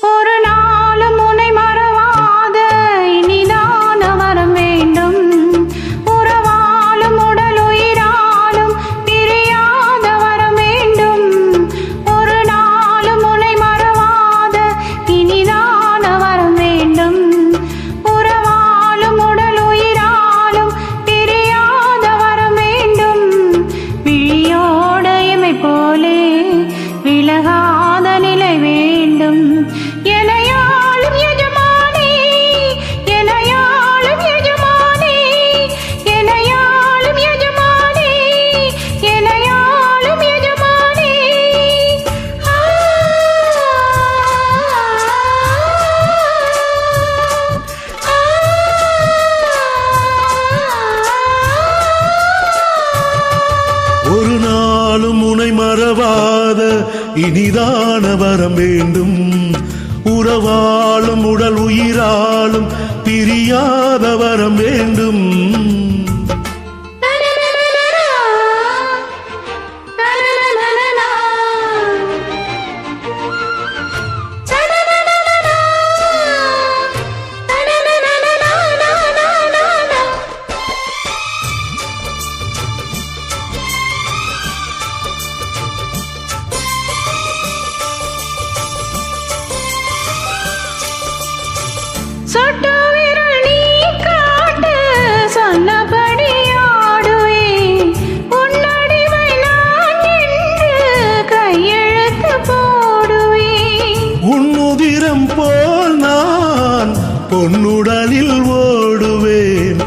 ஒரு நாளும் உனை மறவாத இனிதான வரம் வேண்டும். உறவாலும் உடல் உயிராலும் பிரியாத வரம் வேண்டும். சொட்டு விரல் நீ காட்டு சொன்னபடி ஆடுவேன். உன்னடிமை நான் என்று கையெழுத்து போடுவேன். உன்னுதிரம் போல் நான் பொன்னுடலில் ஓடுவேன்.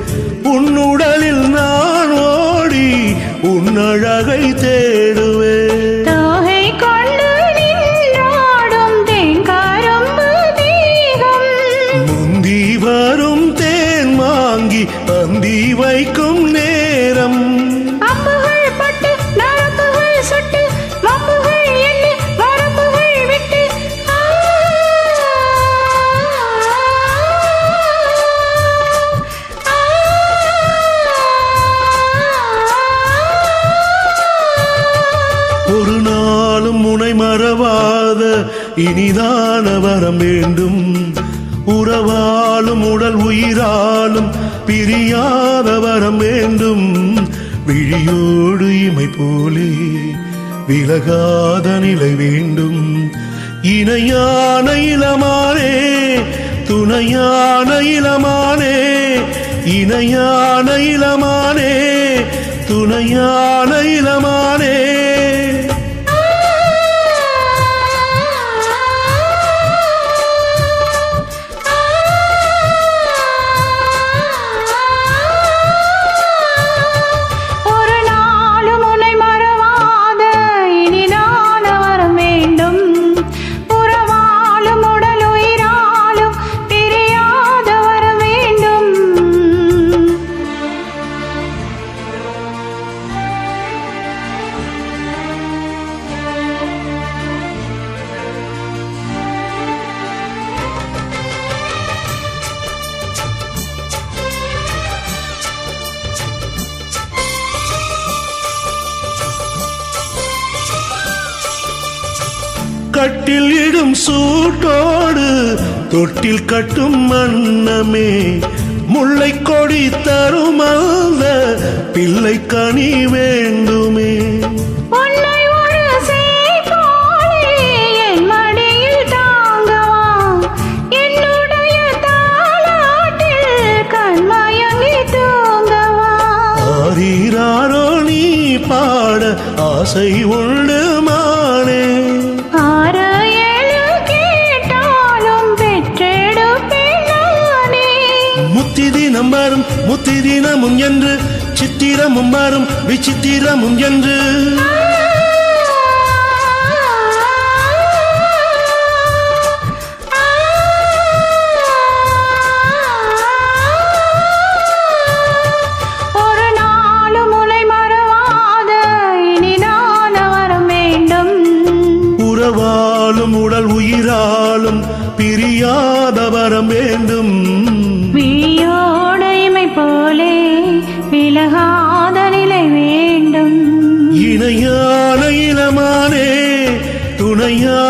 உன்னுடலில் நான் ஓடி உன்னழகை தேடுவேன். வரும் தேன் வாங்கி பந்தி வைக்கும் நேரம். அம்புகள் பட்டு நரம்புகள் சுட்டு வம்புகள் எண்ணி வரம்புகள் விட்டு ஒரு நாளும் உனை மறவாத இனிதான வரம் வேண்டும். உறவாலும் உடல் உயிராலும் பிரியாத வரம் வேண்டும். விழியோடு இமை போலே விலகாத நிலை வேண்டும். இணையான இளமானே துணையான இளமானே. இணையான இளமானே துணையான இளமானே. கட்டில் இடும் சூட்டோடு தொட்டில் கட்டும் மன்னமே. முல்லை கொடி தரும் அந்த பிள்ளை கனி வேண்டுமே. ஆரீராரோ நீ பாட ஆசை உண்டு மானே. முத்திதினம் வரும் முத்திதினமும் என்று சித்திரமும் வரும் விசித்திரமும் என்று. ஒரு நாளும் உனை மறவாத இனிதான வரம் வேண்டும். அன்பான இளமானே துணையா